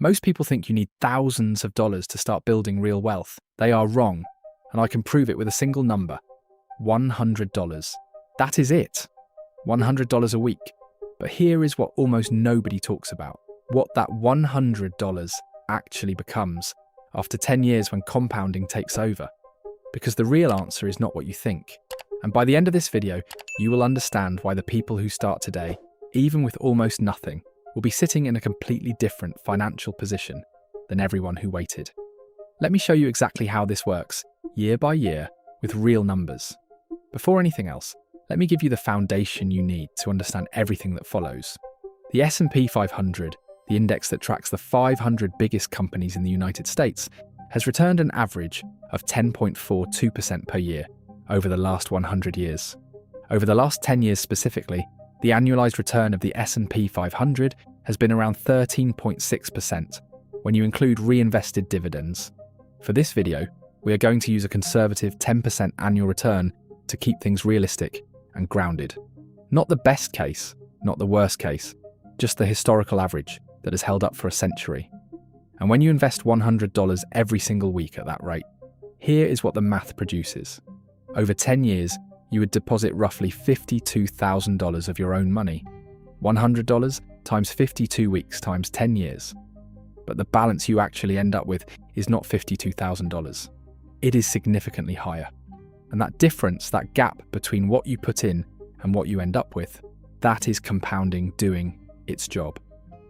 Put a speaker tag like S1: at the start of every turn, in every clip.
S1: Most people think you need thousands of dollars to start building real wealth. They are wrong, and I can prove it with a single number: $100. That is it. $100 a week. But here is what almost nobody talks about: what that $100 actually becomes after 10 years when compounding takes over. Because the real answer is not what you think. And by the end of this video, you will understand why the people who start today, even with almost nothing, will be sitting in a completely different financial position than everyone who waited. Let me show you exactly how this works, year by year, with real numbers. Before anything else, let me give you the foundation you need to understand everything that follows. The S&P 500, the index that tracks the 500 biggest companies in the United States, has returned an average of 10.42% per year over the last 100 years. Over the last 10 years specifically, the annualized return of the S&P 500 has been around 13.6% when you include reinvested dividends. For this video, we are going to use a conservative 10% annual return to keep things realistic and grounded. Not the best case, not the worst case, just the historical average that has held up for a century. And when you invest $100 every single week at that rate, here is what the math produces. Over 10 years, you would deposit roughly $52,000 of your own money. $100 times 52 weeks times 10 years. But the balance you actually end up with is not $52,000. It is significantly higher. And that difference, that gap between what you put in and what you end up with, that is compounding doing its job.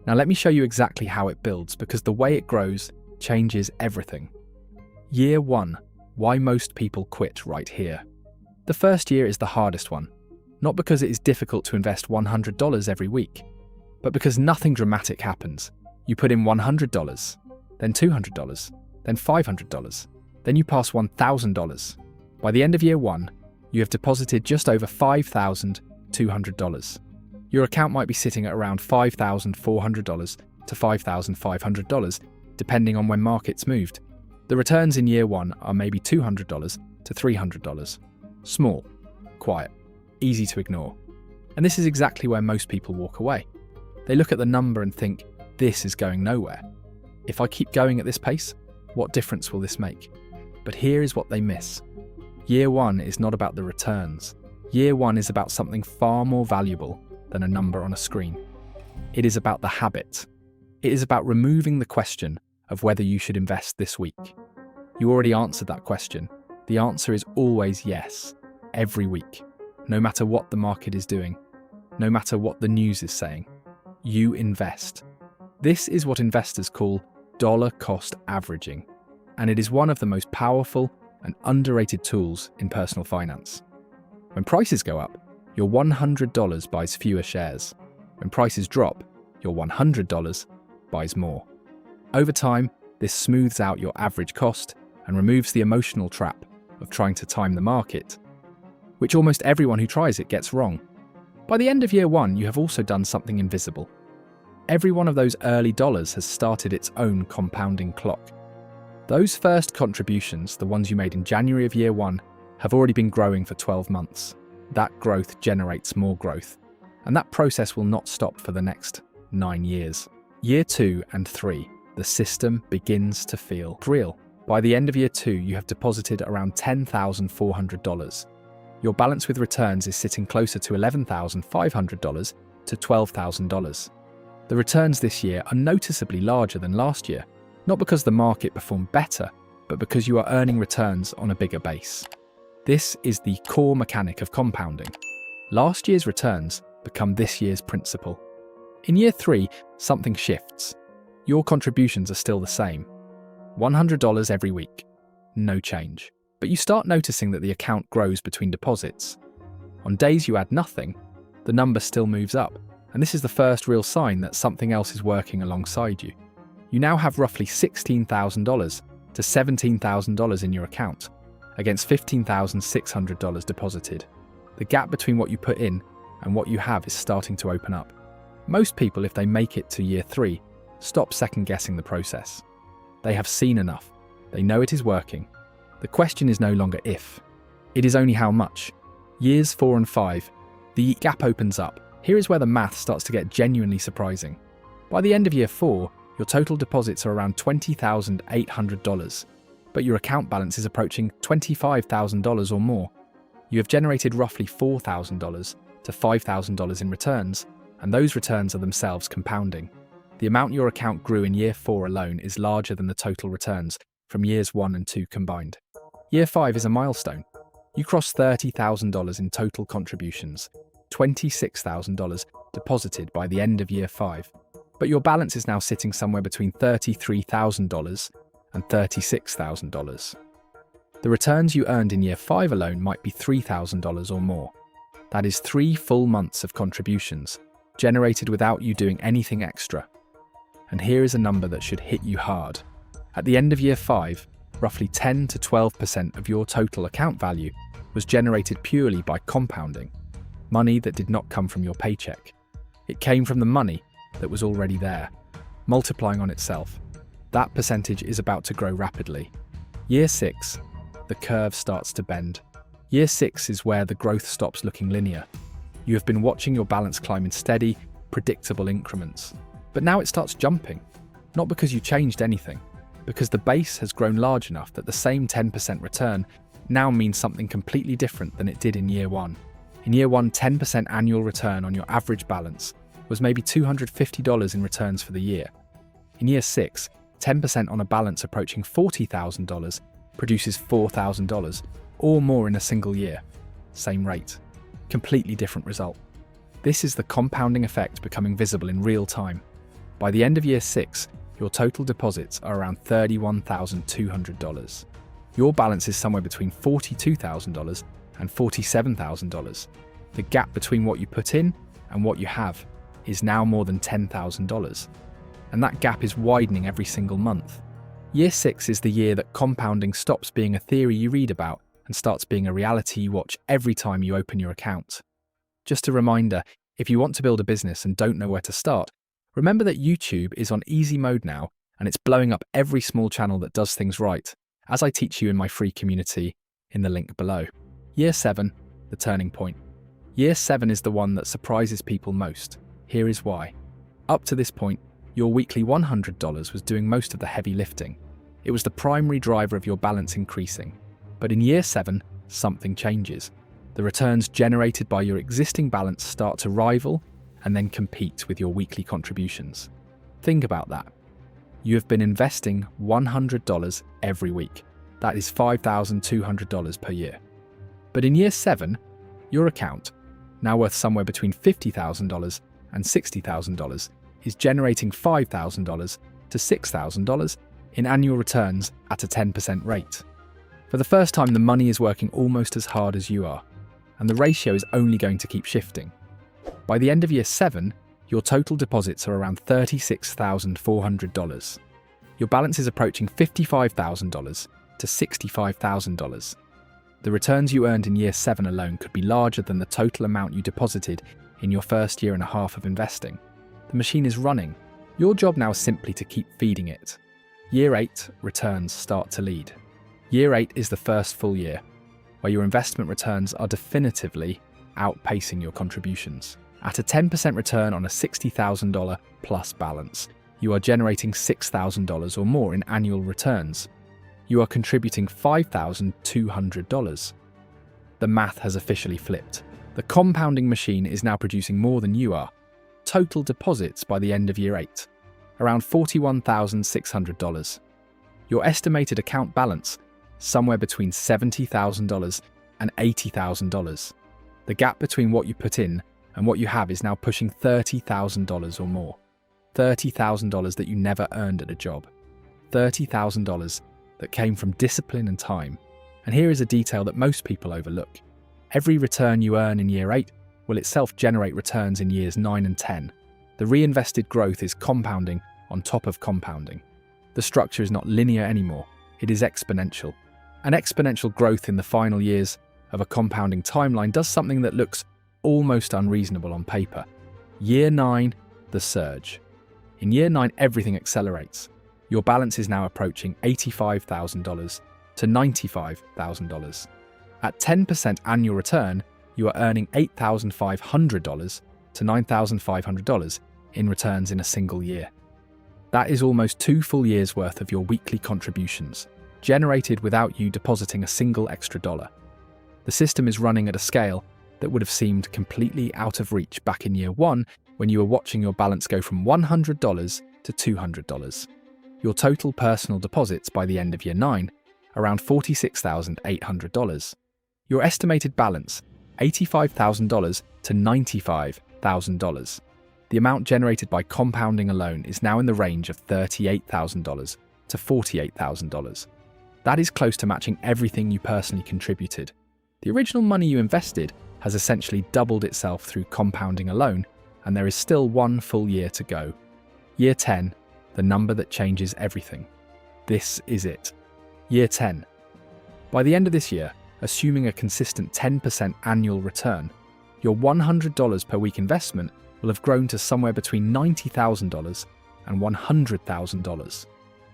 S1: Now let me show you exactly how it builds, because the way it grows changes everything. Year 1, why most people quit right here. The first year is the hardest one, not because it is difficult to invest $100 every week, but because nothing dramatic happens. You put in $100, then $200, then $500, then you pass $1,000. By the end of year 1, you have deposited just over $5,200. Your account might be sitting at around $5,400 to $5,500, depending on when markets moved. The returns in year 1 are maybe $200 to $300. Small, quiet, easy to ignore. And this is exactly where most people walk away. They look at the number and think, this is going nowhere. If I keep going at this pace, what difference will this make? But here is what they miss. Year 1 is not about the returns. Year 1 is about something far more valuable than a number on a screen. It is about the habit. It is about removing the question of whether you should invest this week. You already answered that question. The answer is always yes, every week, no matter what the market is doing, no matter what the news is saying. You invest. This is what investors call dollar cost averaging, and it is one of the most powerful and underrated tools in personal finance. When prices go up, your $100 buys fewer shares. When prices drop, your $100 buys more. Over time, this smooths out your average cost and removes the emotional trap of trying to time the market, which almost everyone who tries it gets wrong. By the end of year 1, you have also done something invisible. Every one of those early dollars has started its own compounding clock. Those first contributions, the ones you made in January of year 1, have already been growing for 12 months. That growth generates more growth, and that process will not stop for the next 9 years. Year 2 and 3, the system begins to feel real. By the end of year 2, you have deposited around $10,400. Your balance with returns is sitting closer to $11,500 to $12,000. The returns this year are noticeably larger than last year, not because the market performed better, but because you are earning returns on a bigger base. This is the core mechanic of compounding. Last year's returns become this year's principal. In year 3, something shifts. Your contributions are still the same. $100 every week. No change. But you start noticing that the account grows between deposits. On days you add nothing, the number still moves up, and this is the first real sign that something else is working alongside you. You now have roughly $16,000 to $17,000 in your account, against $15,600 deposited. The gap between what you put in and what you have is starting to open up. Most people, if they make it to year 3, stop second-guessing the process. They have seen enough. They know it is working. The question is no longer if. It is only how much. Years 4 and 5, the gap opens up. Here is where the math starts to get genuinely surprising. By the end of year 4, Your total deposits are around $20,800, but your account balance is approaching $25,000 or more. You have generated roughly $4,000 to $5,000 in returns, and those returns are themselves compounding. The amount your account grew in year 4 alone is larger than the total returns from years 1 and 2 combined. Year 5 is a milestone. You cross $30,000 in total contributions, $26,000 deposited by the end of year 5. But your balance is now sitting somewhere between $33,000 and $36,000. The returns you earned in year 5 alone might be $3,000 or more. That is 3 full months of contributions, generated without you doing anything extra. And here is a number that should hit you hard. At the end of year 5, roughly 10 to 12% of your total account value was generated purely by compounding, money that did not come from your paycheck. It came from the money that was already there, multiplying on itself. That percentage is about to grow rapidly. Year 6, the curve starts to bend. Year 6 is where the growth stops looking linear. You have been watching your balance climb in steady, predictable increments. But now it starts jumping, not because you changed anything, because the base has grown large enough that the same 10% return now means something completely different than it did in year 1. In year 1, 10% annual return on your average balance was maybe $250 in returns for the year. In year 6, 10% on a balance approaching $40,000 produces $4,000 or more in a single year. Same rate. Completely different result. This is the compounding effect becoming visible in real time. By the end of year 6, your total deposits are around $31,200. Your balance is somewhere between $42,000 and $47,000. The gap between what you put in and what you have is now more than $10,000. And that gap is widening every single month. Year 6 is the year that compounding stops being a theory you read about and starts being a reality you watch every time you open your account. Just a reminder, if you want to build a business and don't know where to start, remember that YouTube is on easy mode now, and it's blowing up every small channel that does things right, as I teach you in my free community in the link below. Year 7, the turning point. Year 7 is the one that surprises people most. Here is why. Up to this point, your weekly $100 was doing most of the heavy lifting. It was the primary driver of your balance increasing. But in year 7, something changes. The returns generated by your existing balance start to rival and then compete with your weekly contributions. Think about that. You have been investing $100 every week. That is $5,200 per year. But in year 7, your account, now worth somewhere between $50,000 and $60,000, is generating $5,000 to $6,000 in annual returns at a 10% rate. For the first time, the money is working almost as hard as you are, and the ratio is only going to keep shifting. By the end of year 7, your total deposits are around $36,400. Your balance is approaching $55,000 to $65,000. The returns you earned in year 7 alone could be larger than the total amount you deposited in your first year and a half of investing. The machine is running. Your job now is simply to keep feeding it. Year 8, returns start to lead. Year 8 is the first full year, where your investment returns are definitively outpacing your contributions. At a 10% return on a $60,000 plus balance, you are generating $6,000 or more in annual returns. You are contributing $5,200. The math has officially flipped. The compounding machine is now producing more than you are. Total deposits by the end of year 8, around $41,600. Your estimated account balance, somewhere between $70,000 and $80,000. The gap between what you put in and what you have is now pushing $30,000 or more. $30,000 that you never earned at a job. $30,000 that came from discipline and time. And here is a detail that most people overlook. Every return you earn in year 8 will itself generate returns in years 9 and 10. The reinvested growth is compounding on top of compounding. The structure is not linear anymore, it is exponential. An exponential growth in the final years of a compounding timeline does something that looks almost unreasonable on paper. Year 9, the surge. In year 9, everything accelerates. Your balance is now approaching $85,000 to $95,000. At 10% annual return, you are earning $8,500 to $9,500 in returns in a single year. That is almost 2 full years' worth of your weekly contributions, generated without you depositing a single extra dollar. The system is running at a scale that would have seemed completely out of reach back in year 1 when you were watching your balance go from $100 to $200. Your total personal deposits by the end of year 9, around $46,800. Your estimated balance, $85,000 to $95,000. The amount generated by compounding alone is now in the range of $38,000 to $48,000. That is close to matching everything you personally contributed. The original money you invested has essentially doubled itself through compounding alone, and there is still 1 full year to go. Year 10, the number that changes everything. This is it. Year 10. By the end of this year, assuming a consistent 10% annual return, your $100 per week investment will have grown to somewhere between $90,000 and $100,000.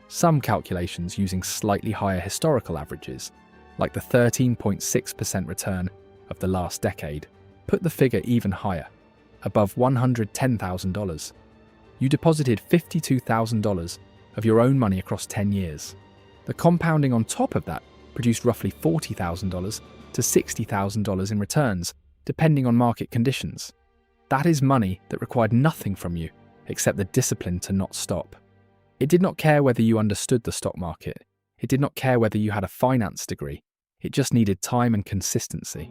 S1: Some calculations using slightly higher historical averages, like the 13.6% return of the last decade, put the figure even higher, above $110,000. You deposited $52,000 of your own money across 10 years. The compounding on top of that produced roughly $40,000 to $60,000 in returns, depending on market conditions. That is money that required nothing from you except the discipline to not stop. It did not care whether you understood the stock market. It did not care whether you had a finance degree. It just needed time and consistency.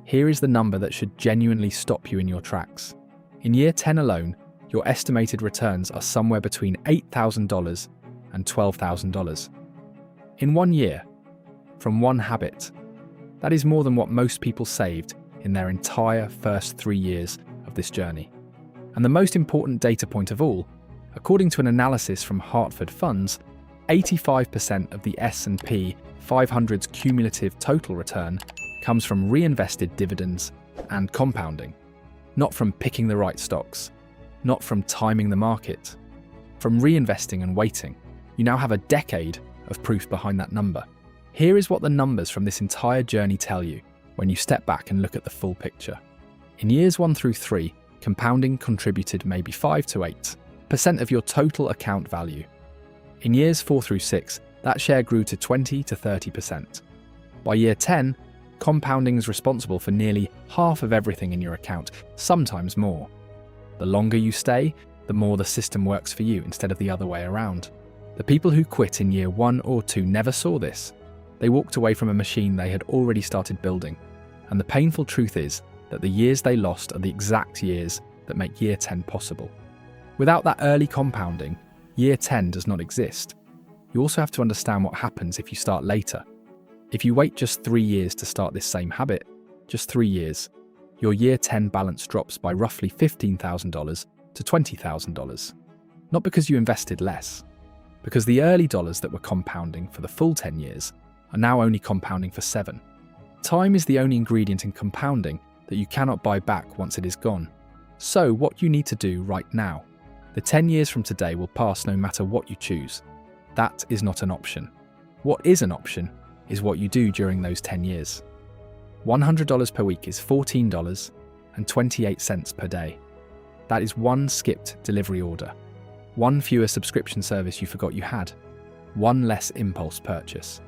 S1: Here is the number that should genuinely stop you in your tracks. In year 10 alone, your estimated returns are somewhere between $8,000 and $12,000. In 1 year, from one habit. That is more than what most people saved in their entire first 3 years of this journey. And the most important data point of all, according to an analysis from Hartford Funds, 85% of the S&P 500's cumulative total return comes from reinvested dividends and compounding, not from picking the right stocks, not from timing the market, from reinvesting and waiting. You now have a decade of proof behind that number. Here is what the numbers from this entire journey tell you when you step back and look at the full picture. In years 1 through 3, compounding contributed maybe 5 to 8% of your total account value. In years 4 through 6, that share grew to 20 to 30%. By year 10, compounding is responsible for nearly half of everything in your account, sometimes more. The longer you stay, the more the system works for you instead of the other way around. The people who quit in year 1 or 2 never saw this. They walked away from a machine they had already started building. And the painful truth is that the years they lost are the exact years that make year 10 possible. Without that early compounding, year 10 does not exist. You also have to understand what happens if you start later. If you wait just 3 years to start this same habit, just 3 years, your year 10 balance drops by roughly $15,000 to $20,000. Not because you invested less, because the early dollars that were compounding for the full 10 years are now only compounding for 7. Time is the only ingredient in compounding that you cannot buy back once it is gone. So what you need to do right now. The 10 years from today will pass no matter what you choose. That is not an option. What is an option is what you do during those 10 years. $100 per week is $14.28 per day. That is 1 skipped delivery order, 1 fewer subscription service you forgot you had, 1 less impulse purchase.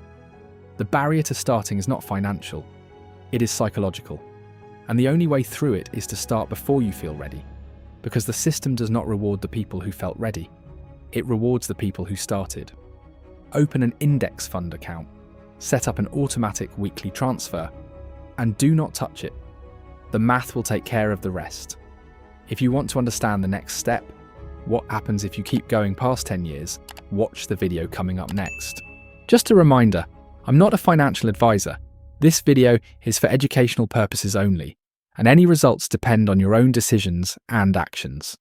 S1: The barrier to starting is not financial, it is psychological. And the only way through it is to start before you feel ready, because the system does not reward the people who felt ready. It rewards the people who started. Open an index fund account, set up an automatic weekly transfer, and do not touch it. The math will take care of the rest. If you want to understand the next step, what happens if you keep going past 10 years, watch the video coming up next. Just a reminder, I'm not a financial advisor. This video is for educational purposes only, and any results depend on your own decisions and actions.